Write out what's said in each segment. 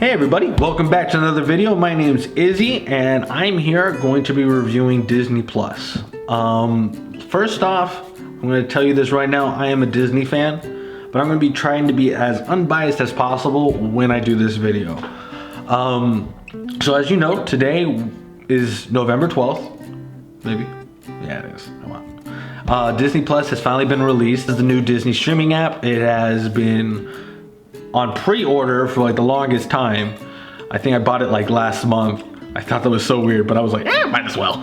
Hey everybody, welcome back to another video. My name's Izzy and I'm here going to be reviewing Disney Plus. First off, I'm going to tell you this right now, I am a Disney fan, but I'm going to be trying to be as unbiased as possible when I do this video. So as you know, today is November 12th, maybe? Yeah, it is. Come on. Disney Plus has finally been released as the new Disney streaming app. It has been on pre-order for like the longest time. I think I bought it like last month. I thought that was so weird, but I was like, might as well.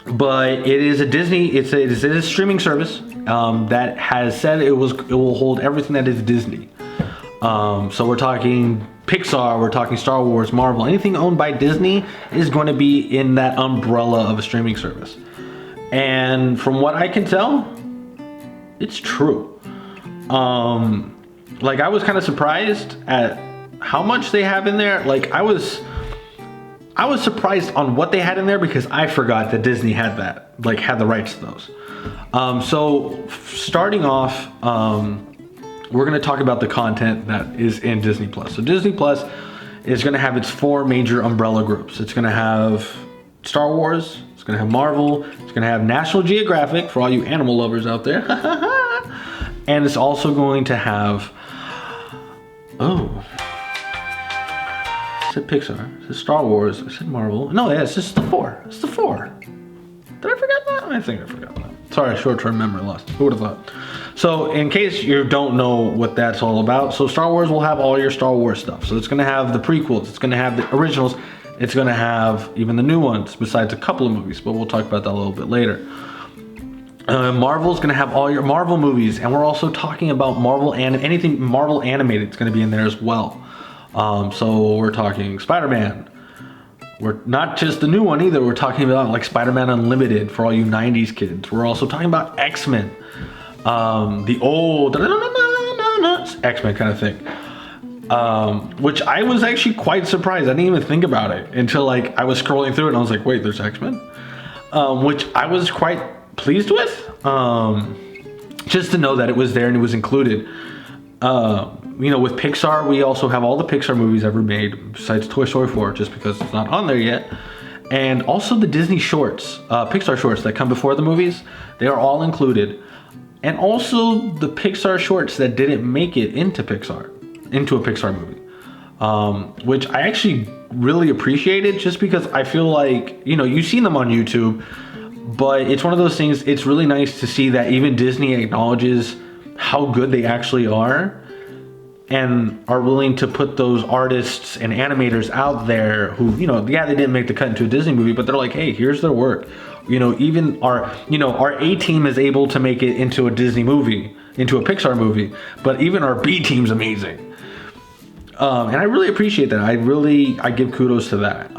But it is a Disney, it's a streaming service that has said it will hold everything that is Disney. So we're talking Pixar, we're talking Star Wars, Marvel, anything owned by Disney is going to be in that umbrella of a streaming service. And from what I can tell, it's true. Like I was kind of surprised at how much they have in there. Like I was surprised on what they had in there because I forgot that Disney had that, like had the rights to those. So starting off, we're going to talk about the content that is in Disney Plus. So Disney Plus is going to have its four major umbrella groups. It's going to have Star Wars, it's going to have Marvel, it's going to have National Geographic for all you animal lovers out there. And it's also going to have, it said Pixar, it said Star Wars, it said Marvel. No, yeah, it's just the four. It's the four. Did I forget that? I think I forgot that. Sorry, short-term memory loss. Who would have thought? So in case you don't know what that's all about, so Star Wars will have all your Star Wars stuff. So it's going to have the prequels, it's going to have the originals, it's going to have even the new ones, besides a couple of movies, but we'll talk about that a little bit later. Marvel's going to have all your Marvel movies, and we're also talking about Marvel and anything Marvel animated is going to be in there as well. So we're talking Spider-Man. We're not just the new one either. We're talking about like Spider-Man Unlimited for all you 90s kids. We're also talking about X-Men. The old X-Men kind of thing. Which I was actually quite surprised. I didn't even think about it until like I was scrolling through it and I was like, wait, there's X-Men? Which I was quite pleased with, just to know that it was there and it was included. You know, with Pixar, we also have all the Pixar movies ever made besides Toy Story 4, just because it's not on there yet. And also the Disney shorts, Pixar shorts that come before the movies, they are all included. And also the Pixar shorts that didn't make it into a Pixar movie, which I actually really appreciated, just because I feel like, you know, you've seen them on YouTube, but it's one of those things, it's really nice to see that even Disney acknowledges how good they actually are and are willing to put those artists and animators out there who, you know, yeah, they didn't make the cut into a Disney movie, but they're like, hey, here's their work. You know, even our A-team is able to make it into a Disney movie, into a Pixar movie, but even our B-team's amazing. And I really appreciate that. I give kudos to that.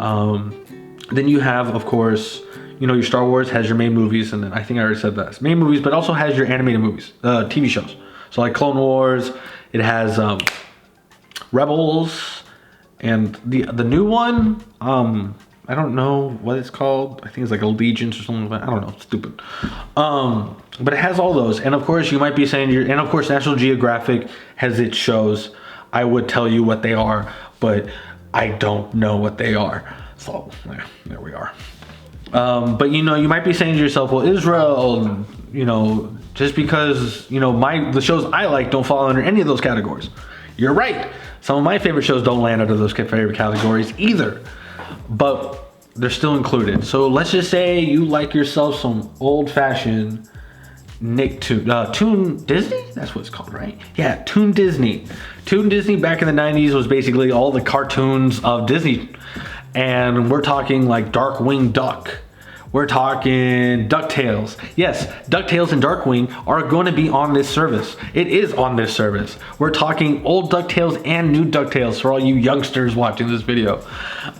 Then you have, of course, you know, your Star Wars has your main movies, and then I think I already said that. Main movies, but also has your animated movies, TV shows. So like Clone Wars, it has Rebels, and the new one, I don't know what it's called. I think it's like Allegiance or something like that. I don't know, it's stupid. But it has all those. And of course, you might be saying, and of course, National Geographic has its shows. I would tell you what they are, but I don't know what they are. So there we are. But you know, you might be saying to yourself, well, Israel, you know, just because, you know, the shows I like don't fall under any of those categories. You're right. Some of my favorite shows don't land under those favorite categories either, but they're still included. So let's just say you like yourself some old-fashioned Toon Disney? That's what it's called, right? Yeah, Toon Disney. Toon Disney back in the 90s was basically all the cartoons of Disney. And we're talking like Darkwing Duck. We're talking DuckTales. Yes, DuckTales and Darkwing are going to be on this service. It is on this service. We're talking old DuckTales and new DuckTales for all you youngsters watching this video.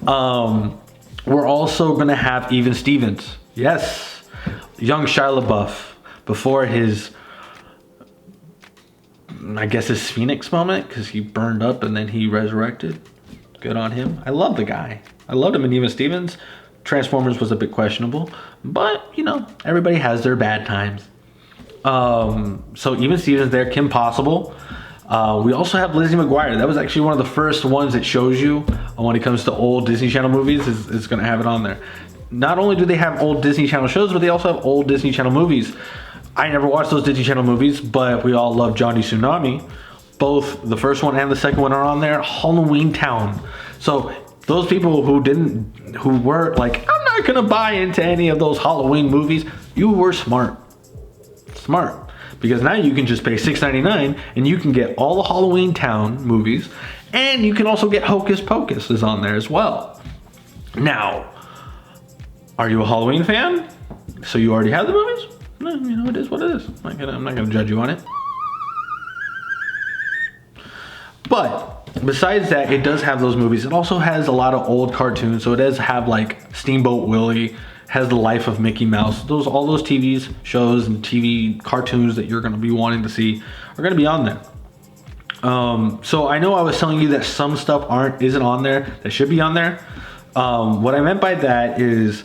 We're also going to have Even Stevens. Yes, young Shia LaBeouf before his, I guess, his Phoenix moment, because he burned up and then he resurrected. Good on him. I love the guy. I loved him in Even Stevens. Transformers was a bit questionable, but you know, everybody has their bad times. So Even Stevens there, Kim Possible. We also have Lizzie McGuire. That was actually one of the first ones that shows you when it comes to old Disney Channel movies. Is going to have it on there. Not only do they have old Disney Channel shows, but they also have old Disney Channel movies. I never watched those Disney Channel movies, but we all love Johnny Tsunami. Both the first one and the second one are on there. Halloween Town. So those people who were like, I'm not gonna buy into any of those Halloween movies, you were smart. Because now you can just pay $6.99 and you can get all the Halloween Town movies, and you can also get Hocus Pocus is on there as well. Now, are you a Halloween fan? So you already have the movies? No, you know, it is what it is. I'm not gonna judge you on it. But besides that, it does have those movies. It also has a lot of old cartoons. So it does have like Steamboat Willie, has The Life of Mickey Mouse. All those TV shows and TV cartoons that you're going to be wanting to see are going to be on there. So I know I was telling you that some stuff isn't on there that should be on there. What I meant by that is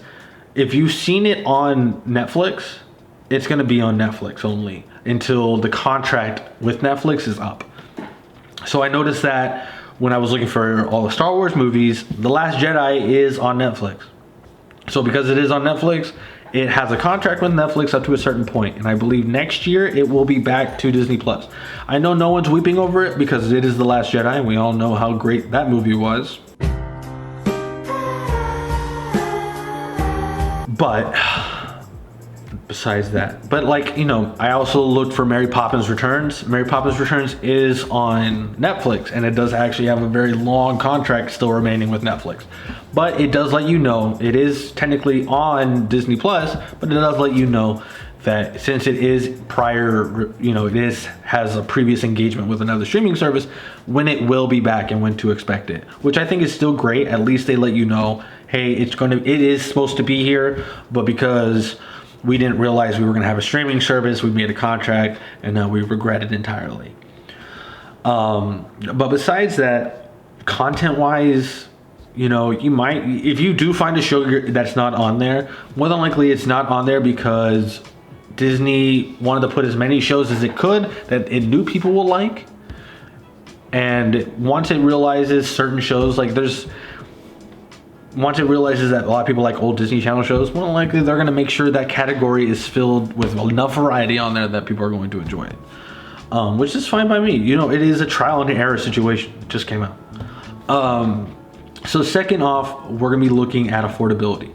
if you've seen it on Netflix, it's going to be on Netflix only until the contract with Netflix is up. So I noticed that when I was looking for all the Star Wars movies, The Last Jedi is on Netflix. So because it is on Netflix, it has a contract with Netflix up to a certain point. And I believe next year it will be back to Disney Plus. I know no one's weeping over it because it is The Last Jedi and we all know how great that movie was. But besides that, like, you know, I also looked for Mary Poppins Returns. Mary Poppins Returns is on Netflix, and it does actually have a very long contract still remaining with Netflix. But it does let you know, it is technically on Disney Plus, but it does let you know that since it is prior, you know, has a previous engagement with another streaming service, when it will be back and when to expect it, which I think is still great. At least they let you know, hey, it is supposed to be here, but because we didn't realize we were going to have a streaming service, we made a contract, and now we regret it entirely. But besides that, content-wise, you know, you might, if you do find a show that's not on there, more than likely it's not on there because Disney wanted to put as many shows as it could that it knew people will like. And once it realizes certain shows, once it realizes that a lot of people like old Disney Channel shows, more than likely they're going to make sure that category is filled with enough variety on there that people are going to enjoy it. Which is fine by me. You know, it is a trial and error situation. It just came out. So second off, we're going to be looking at affordability.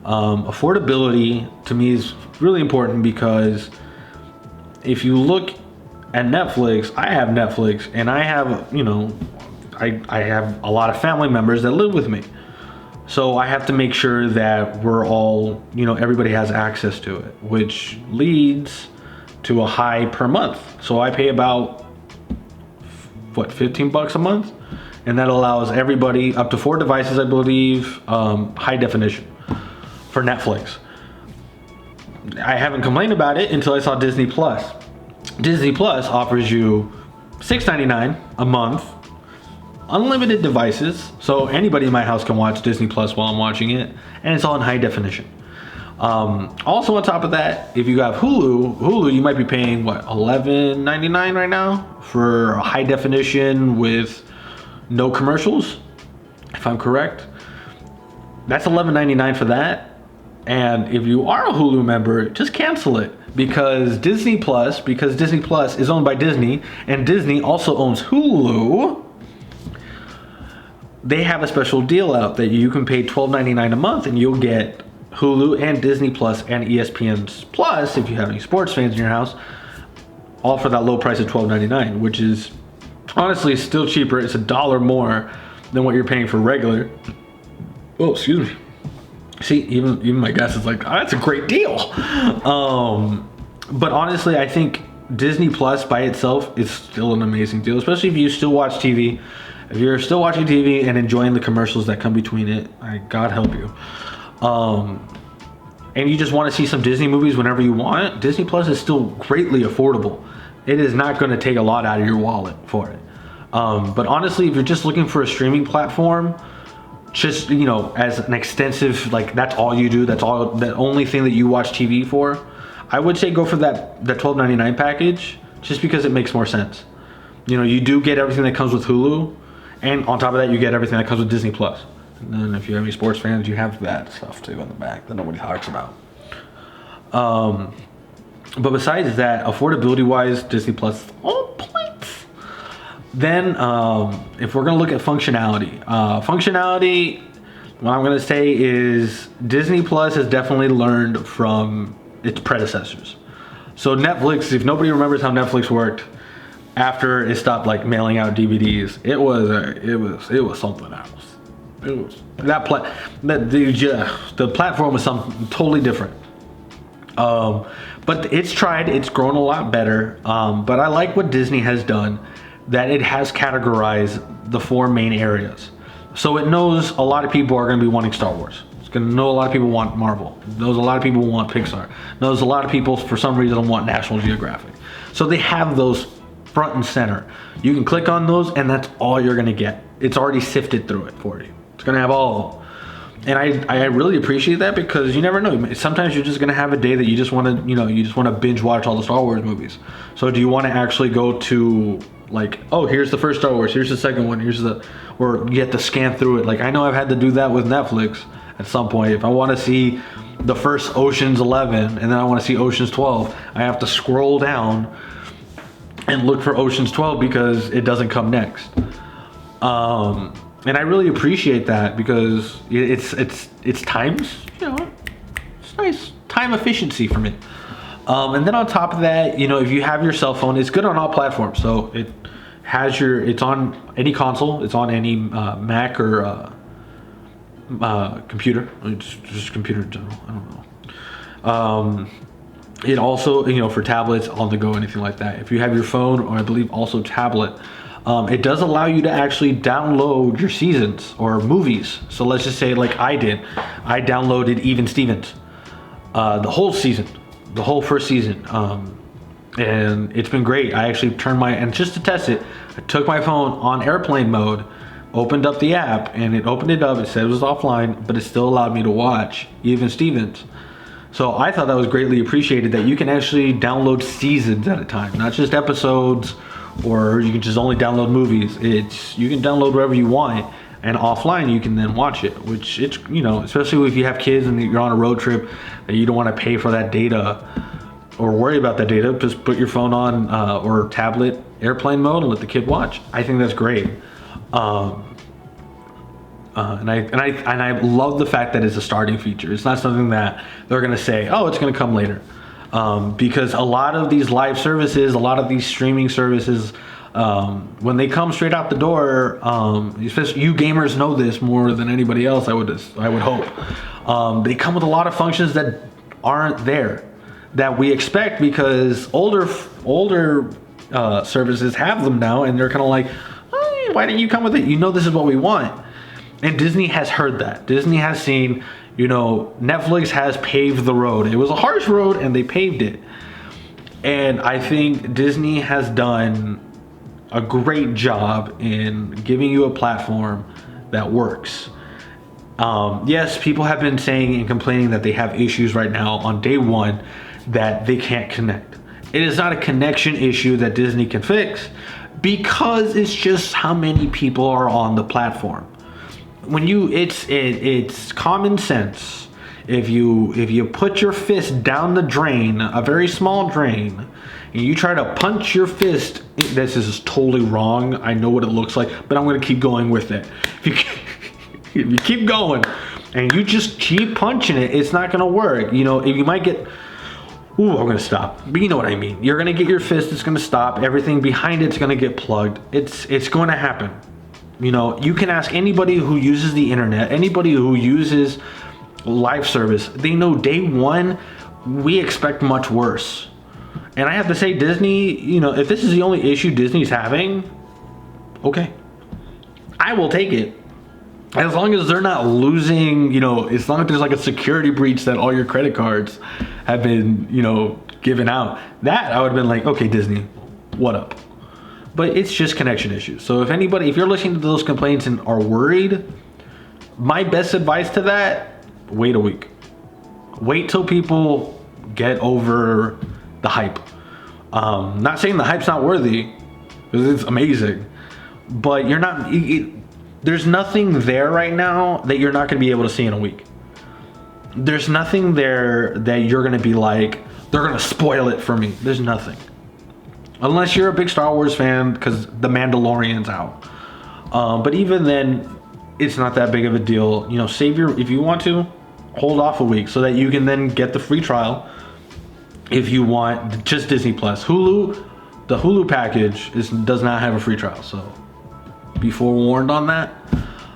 Affordability to me is really important because if you look at Netflix, I have Netflix and I have, you know, I have a lot of family members that live with me. So I have to make sure that we're all, you know, everybody has access to it, which leads to a high per month. So I pay about, what, $15 a month? And that allows everybody up to 4 devices, I believe, high definition for Netflix. I haven't complained about it until I saw Disney Plus. Disney Plus offers you $6.99 a month, unlimited devices, so anybody in my house can watch Disney Plus while I'm watching it, and it's all in high definition. Also on top of that, if you have Hulu, you might be paying what, $11.99 right now for a high definition with no commercials, if I'm correct. That's $11.99 for that. And if you are a Hulu member, just cancel it because Disney Plus is owned by Disney, and Disney also owns Hulu. They have a special deal out that you can pay $12.99 a month and you'll get Hulu and Disney Plus and ESPN Plus, if you have any sports fans in your house, all for that low price of $12.99, which is honestly still cheaper. It's $1 more than what you're paying for regular. Oh, excuse me. See, even my guess is like, oh, that's a great deal. But honestly, I think Disney Plus by itself is still an amazing deal, especially if you still watch TV. If you're still watching TV and enjoying the commercials that come between it, God help you. And you just want to see some Disney movies whenever you want, Disney Plus is still greatly affordable. It is not going to take a lot out of your wallet for it. But honestly, if you're just looking for a streaming platform, just, you know, as an extensive, like that's all you do, the only thing that you watch TV for, I would say go for that $12.99 package just because it makes more sense. You know, you do get everything that comes with Hulu, and on top of that, you get everything that comes with Disney Plus. And then if you have any sports fans, you have that stuff too in the back that nobody talks about. But besides that, affordability-wise, Disney Plus is all points. Then, if we're gonna look at functionality, what I'm gonna say is Disney Plus has definitely learned from its predecessors. So Netflix, if nobody remembers how Netflix worked after it stopped like mailing out DVDs, it was something else. It was the platform was something totally different. But it's grown a lot better. But I like what Disney has done, that it has categorized the 4 main areas. So it knows a lot of people are going to be wanting Star Wars. It's going to know a lot of people want Marvel. It knows a lot of people want Pixar. It knows a lot of people, for some reason, want National Geographic. So they have those front and center. You can click on those and that's all you're going to get. It's already sifted through it for you. It's going to have all of them. And I really appreciate that, because you never know. Sometimes you're just going to have a day that you just want to binge watch all the Star Wars movies. So do you want to actually go to, like, oh, here's the first Star Wars, here's the second one, or you have to scan through it. Like, I know I've had to do that with Netflix at some point. If I want to see the first Ocean's 11 and then I want to see Ocean's 12, I have to scroll down and look for Ocean's 12 because it doesn't come next. And I really appreciate that, because it's times, it's nice time efficiency for me. And then on top of that, if you have your cell phone, it's good on all platforms. So it's on any console, it's on any Mac or computer. It's just computer in general. I don't know. It also, for tablets, on the go, anything like that. If you have your phone, or I believe also tablet, it does allow you to actually download your seasons or movies. So let's just say, like I did, I downloaded Even Stevens, the whole season, the whole first season. And it's been great. I actually and just to test it, I took my phone on airplane mode, opened up the app, and it opened it up. It said it was offline, but it still allowed me to watch Even Stevens. So I thought that was greatly appreciated, that you can actually download seasons at a time, not just episodes, or you can just only download movies. You can download wherever you want, and offline you can then watch it, which it's, especially if you have kids and you're on a road trip and you don't want to pay for that data or worry about that data, just put your phone on or tablet airplane mode and let the kid watch. I think that's great. And I love the fact that it's a starting feature. It's not something that they're going to say, oh, it's going to come later. Because a lot of these live services, a lot of these streaming services, when they come straight out the door, especially you gamers know this more than anybody else, I would hope. They come with a lot of functions that aren't there, that we expect, because older services have them now, and they're kind of like, oh, why didn't you come with it? This is what we want. And Disney has heard that. Disney has seen, Netflix has paved the road. It was a harsh road and they paved it. And I think Disney has done a great job in giving you a platform that works. Yes, people have been saying and complaining that they have issues right now on day one that they can't connect. It is not a connection issue that Disney can fix, because it's just how many people are on the platform. It's common sense. If you put your fist down the drain, a very small drain, and you try to punch your fist, this is totally wrong. I know what it looks like, but I'm going to keep going with it. If you keep going and you just keep punching it, it's not going to work. You might get, I'm going to stop. But you know what I mean. You're going to get your fist, it's going to stop. Everything behind it's going to get plugged. It's going to happen. You can ask anybody who uses the internet, anybody who uses live service, they know day one, we expect much worse. And I have to say, Disney, if this is the only issue Disney's having, okay, I will take it. As long as they're not losing, as long as there's like a security breach that all your credit cards have been, given out, that I would have been like, okay, Disney, what up? But it's just connection issues. So if you're listening to those complaints and are worried, my best advice to that, wait a week. Wait till people get over the hype. Not saying the hype's not worthy, because it's amazing. But you're not. There's nothing there right now that you're not going to be able to see in a week. There's nothing there that you're going to be like, they're going to spoil it for me. There's nothing. Unless you're a big Star Wars fan, because The Mandalorian's out. But even then, it's not that big of a deal. You know, if you want to, hold off a week so that you can then get the free trial if you want just Disney Plus. Hulu, the Hulu package does not have a free trial, so be forewarned on that.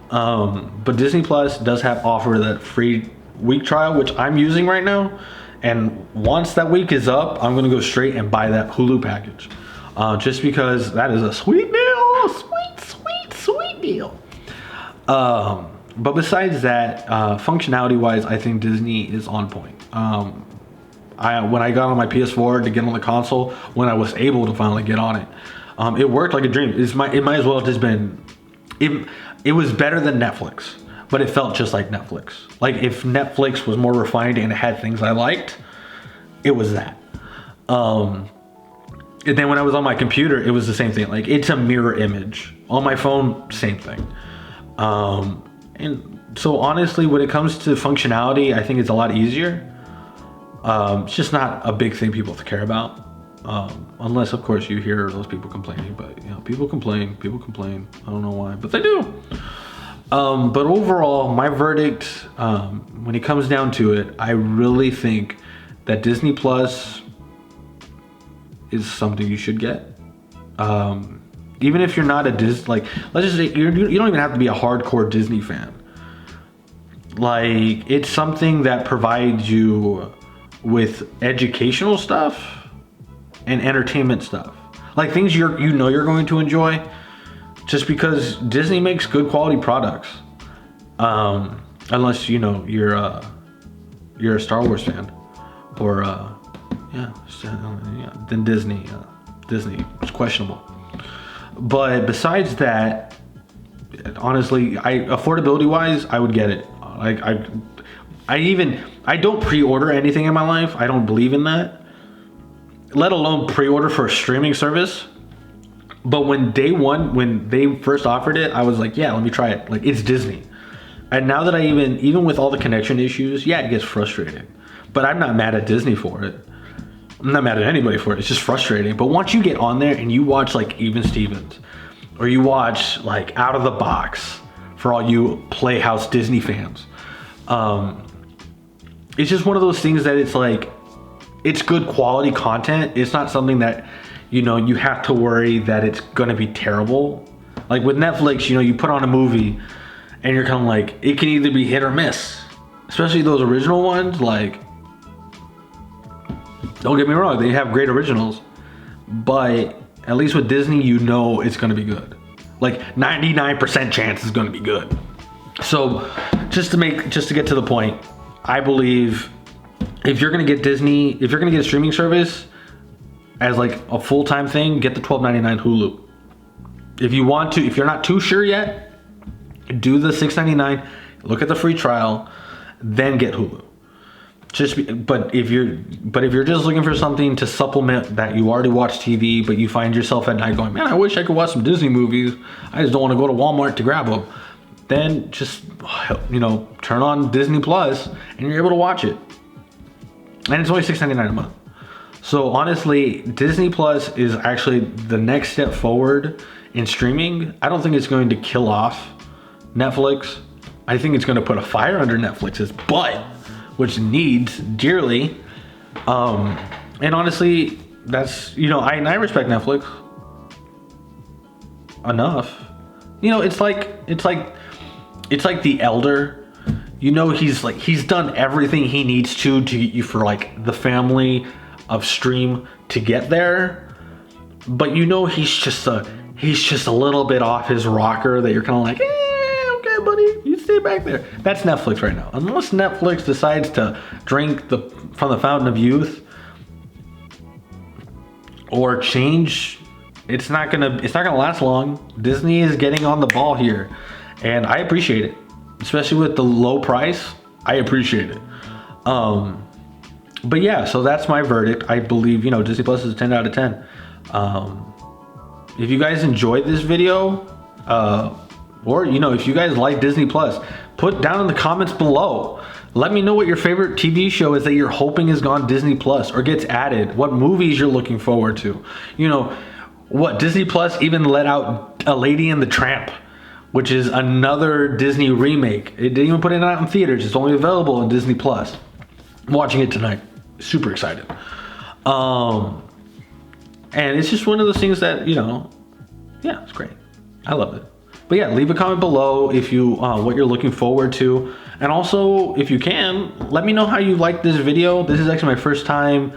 But Disney Plus does offer that free week trial, which I'm using right now. And once that week is up, I'm gonna go straight and buy that Hulu package, just because that is a sweet deal, sweet deal. But besides that, functionality-wise, I think Disney is on point. When I got on my PS4 to get on the console, when I was able to finally get on it, it worked like a dream. It might as well have just been. It was better than Netflix, but it felt just like Netflix. Like if Netflix was more refined and it had things I liked, it was that. And then when I was on my computer, it was the same thing. Like it's a mirror image. On my phone, same thing. And so honestly, when it comes to functionality, I think it's a lot easier. It's just not a big thing people care about. Unless of course you hear those people complaining, but you know, people complain. I don't know why, but they do. But overall, my verdict, when it comes down to it, I really think that Disney Plus is something you should get. Even if you're not a Disney, like, let's just say you don't even have to be a hardcore Disney fan. Like, it's something that provides you with educational stuff and entertainment stuff. Like things you're going to enjoy, just because Disney makes good quality products. Unless you're a Star Wars fan, or then Disney is questionable. But besides that, honestly, affordability wise, I would get it. I don't pre-order anything in my life. I don't believe in that, let alone pre-order for a streaming service. But when they first offered it, I was like, yeah, let me try it. Like, it's Disney. And now that I even with all the connection issues, yeah, it gets frustrating. But I'm not mad at Disney for it. I'm not mad at anybody for it. It's just frustrating. But once you get on there and you watch like Even Stevens, or you watch like Out of the Box, for all you Playhouse Disney fans, it's just one of those things that it's like, it's good quality content. It's not something that, you have to worry that it's gonna be terrible. Like with Netflix, you put on a movie and you're kind of like, it can either be hit or miss. Especially those original ones, like, don't get me wrong, they have great originals, but at least with Disney, it's gonna be good. Like 99% chance it's gonna be good. So just to get to the point, I believe if you're gonna get a streaming service as like a full-time thing, get the $12.99 Hulu. If you're not too sure yet, do the $6.99, look at the free trial, then get Hulu. But if you're just looking for something to supplement that you already watch TV, but you find yourself at night going, man, I wish I could watch some Disney movies, I just don't want to go to Walmart to grab them, then just turn on Disney Plus and you're able to watch it. And it's only $6.99 a month. So honestly, Disney Plus is actually the next step forward in streaming. I don't think it's going to kill off Netflix. I think it's going to put a fire under Netflix's butt, which needs dearly. And honestly, that's, I respect Netflix enough. It's like The Elder. He's done everything he needs to get you for like the family of stream to get there. But he's just a little bit off his rocker that you're kind of like, okay, buddy, you stay back there. That's Netflix right now. Unless Netflix decides to drink from the fountain of youth or change, it's not gonna last long. Disney is getting on the ball here, and I appreciate it, especially with the low price. I appreciate it. But yeah, so that's my verdict. I believe Disney Plus is a 10 out of 10. if you guys enjoyed this video, or if you guys like Disney Plus, put down in the comments below. Let me know what your favorite TV show is that you're hoping is on Disney Plus or gets added. What movies you're looking forward to. What Disney Plus even let out A Lady and the Tramp, which is another Disney remake. It didn't even put it out in theaters. It's only available on Disney Plus. I'm watching it tonight. Super excited. And it's just one of those things that, yeah, it's great. I love it. But yeah, leave a comment below if you what you're looking forward to. And also, if you can, let me know how you like this video. This is actually my first time,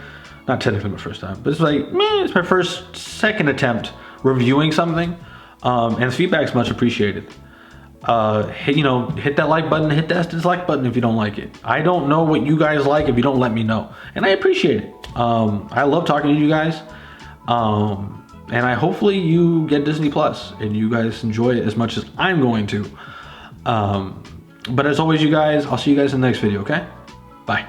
not technically my first time, but it's like, it's my second attempt reviewing something. And feedback's much appreciated. Hit that like button, hit that dislike button if you don't like it. I don't know what you guys like if you don't let me know. And I appreciate it. I love talking to you guys. And hopefully you get Disney Plus and you guys enjoy it as much as I'm going to. But as always, you guys, I'll see you guys in the next video, okay? Bye.